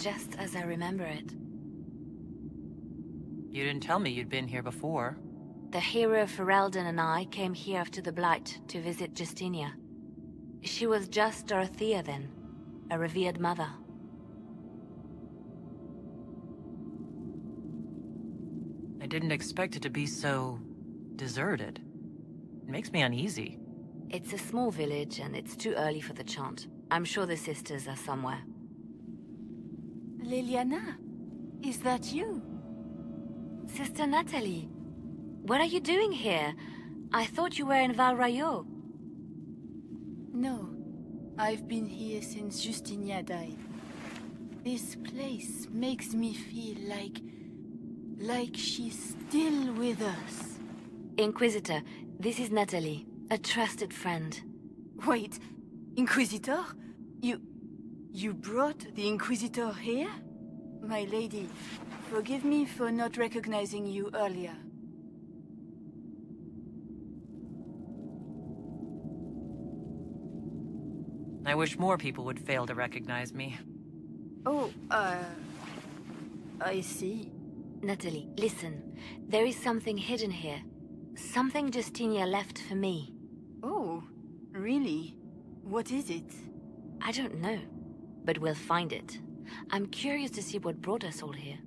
just as I remember it. You didn't tell me you'd been here before. The hero Ferelden and I came here after the Blight to visit Justinia. She was just Dorothea then, a revered mother. I didn't expect it to be so... deserted. It makes me uneasy. It's a small village and it's too early for the chant. I'm sure the sisters are somewhere. Liliana, is that you? Sister Natalie, what are you doing here? I thought you were in Val Rayo. No, I've been here since Justinia died. This place makes me feel like she's still with us. Inquisitor, this is Natalie, a trusted friend. Wait, Inquisitor? You brought the Inquisitor here? My lady, forgive me for not recognizing you earlier. I wish more people would fail to recognize me. Oh, I see. Natalie, listen. There is something hidden here. Something Justinia left for me. Oh, really? What is it? I don't know, but we'll find it. I'm curious to see what brought us all here.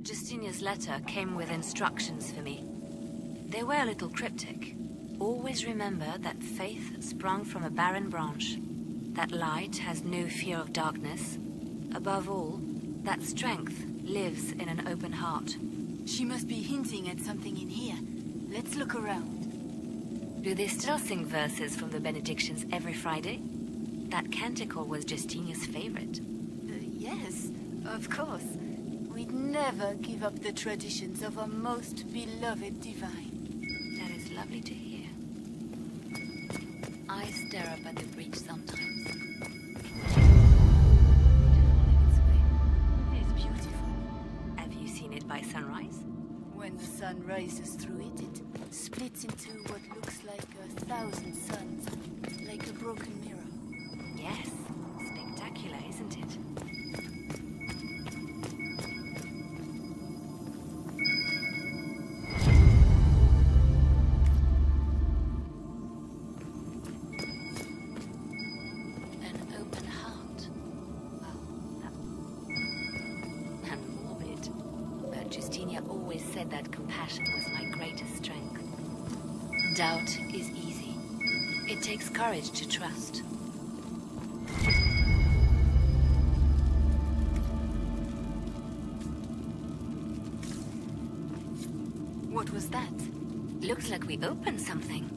Justinia's letter came with instructions for me. They were a little cryptic. Always remember that faith sprung from a barren branch. That light has no fear of darkness. Above all, that strength lives in an open heart. She must be hinting at something in here. Let's look around. Do they still sing verses from the benedictions every Friday? That canticle was Justinia's favorite. Yes, of course. We'd never give up the traditions of our most beloved divine. That is lovely to hear. I stare up at the breach sometimes. It is beautiful. Have you seen it by sunrise? When the sun rises through it, it splits into what looks like 1,000 suns, like a broken mirror. Yes. Spectacular, isn't it? An open heart. Well, and morbid. But Justinia always said that compassion was my greatest strength. Doubt is easy. It takes courage to trust. What was that? Looks like we opened something.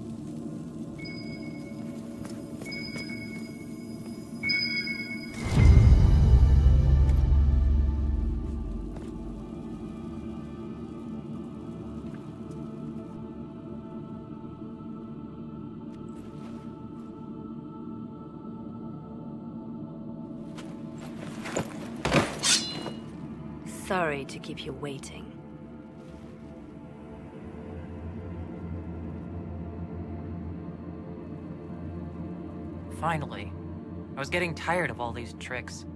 Sorry to keep you waiting. Finally. I was getting tired of all these tricks.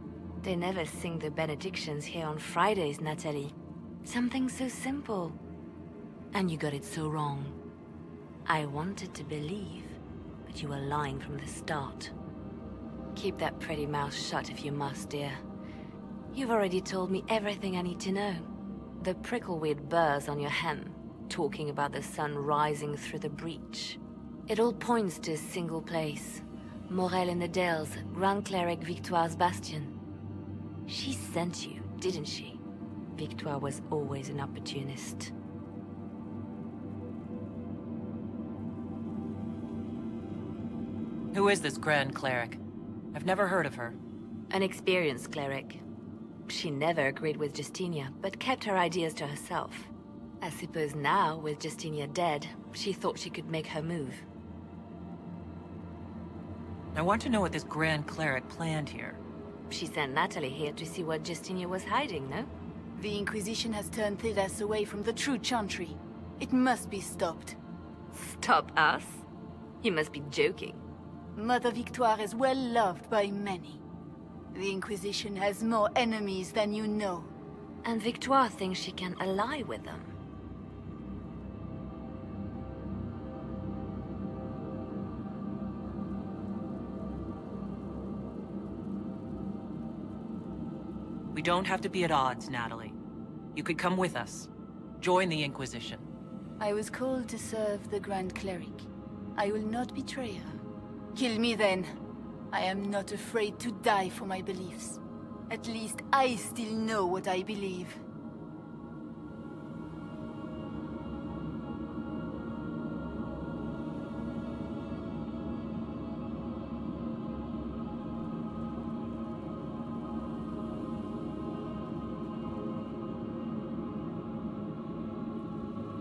They never sing the benedictions here on Fridays, Natalie. Something so simple. And you got it so wrong. I wanted to believe, but you were lying from the start. Keep that pretty mouth shut if you must, dear. You've already told me everything I need to know. The prickleweed burrs on your hem, talking about the sun rising through the breach. It all points to a single place. Morel in the Dales, Grand Cleric Victoire's bastion. She sent you, didn't she? Victoire was always an opportunist. Who is this Grand Cleric? I've never heard of her. An experienced cleric. She never agreed with Justinia, but kept her ideas to herself. I suppose now, with Justinia dead, she thought she could make her move. I want to know what this Grand Cleric planned here. She sent Natalie here to see what Justinia was hiding, no? The Inquisition has turned Thedas away from the true chantry. It must be stopped. Stop us? You must be joking. Mother Victoire is well loved by many. The Inquisition has more enemies than you know. And Victoire thinks she can ally with them. We don't have to be at odds, Natalie. You could come with us. Join the Inquisition. I was called to serve the Grand Cleric. I will not betray her. Kill me then. I am not afraid to die for my beliefs. At least I still know what I believe.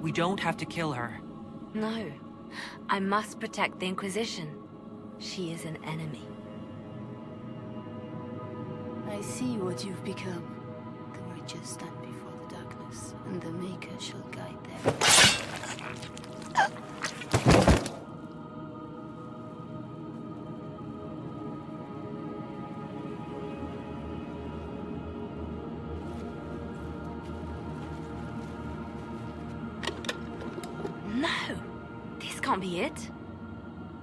We don't have to kill her. No. I must protect the Inquisition. She is an enemy. I see what you've become. The righteous stand before the darkness, and the Maker shall guide them. No! This can't be it.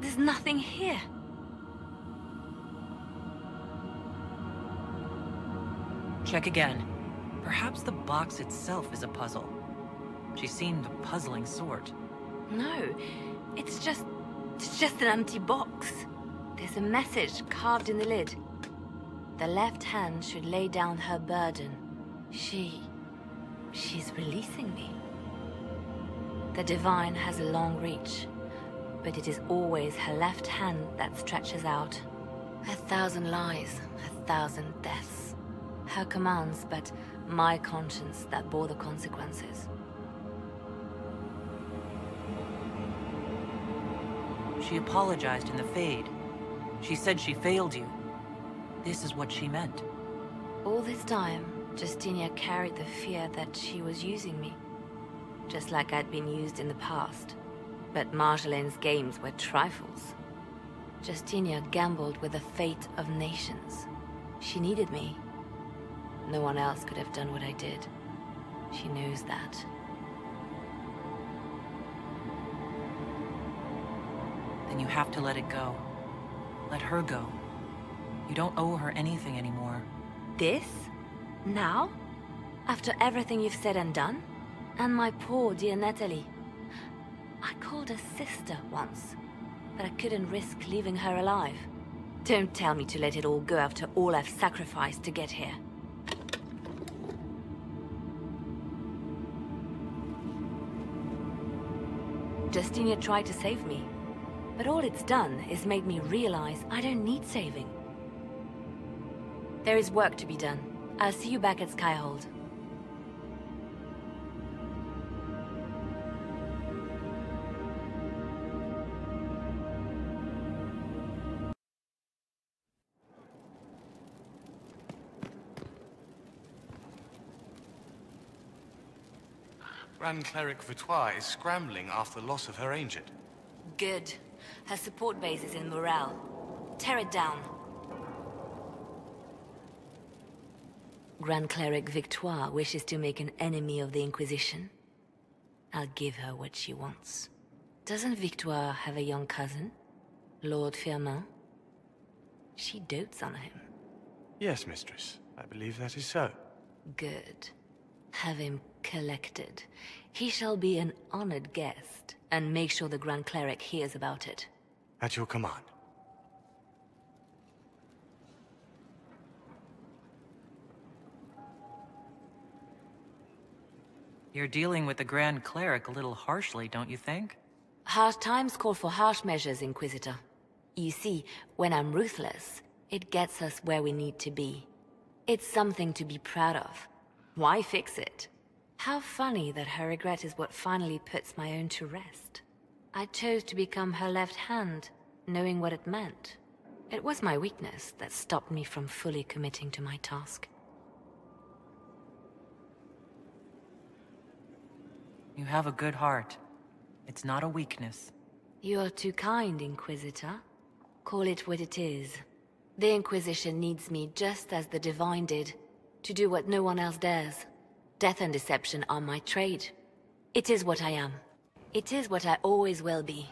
There's nothing here. Check again. Perhaps the box itself is a puzzle. She seemed a puzzling sort. No, it's just an empty box. There's a message carved in the lid. The left hand should lay down her burden. She's releasing me. The Divine has a long reach, but it is always her left hand that stretches out. 1,000 lies, 1,000 deaths. Her commands, but my conscience that bore the consequences. She apologized in the Fade. She said she failed you. This is what she meant. All this time, Justinia carried the fear that she was using me. Just like I'd been used in the past. But Marjolaine's games were trifles. Justinia gambled with the fate of nations. She needed me. No one else could have done what I did. She knows that. Then you have to let it go. Let her go. You don't owe her anything anymore. This? Now? After everything you've said and done? And my poor dear Natalie. I called her sister once, but I couldn't risk leaving her alive. Don't tell me to let it all go after all I've sacrificed to get here. Justinia tried to save me, but all it's done is made me realize I don't need saving. There is work to be done. I'll see you back at Skyhold. Grand Cleric Victoire is scrambling after the loss of her Ancient. Good. Her support base is in Morale. Tear it down. Grand Cleric Victoire wishes to make an enemy of the Inquisition. I'll give her what she wants. Doesn't Victoire have a young cousin? Lord Firmin? She dotes on him. Yes, mistress. I believe that is so. Good. Have him collected. He shall be an honored guest, and make sure the Grand Cleric hears about it. At your command. You're dealing with the Grand Cleric a little harshly, don't you think? Harsh times call for harsh measures, Inquisitor. You see, when I'm ruthless, it gets us where we need to be. It's something to be proud of. Why fix it? How funny that her regret is what finally puts my own to rest. I chose to become her left hand, knowing what it meant. It was my weakness that stopped me from fully committing to my task. You have a good heart. It's not a weakness. You are too kind, Inquisitor. Call it what it is. The Inquisition needs me just as the Divine did, to do what no one else dares. Death and deception are my trade. It is what I am. It is what I always will be.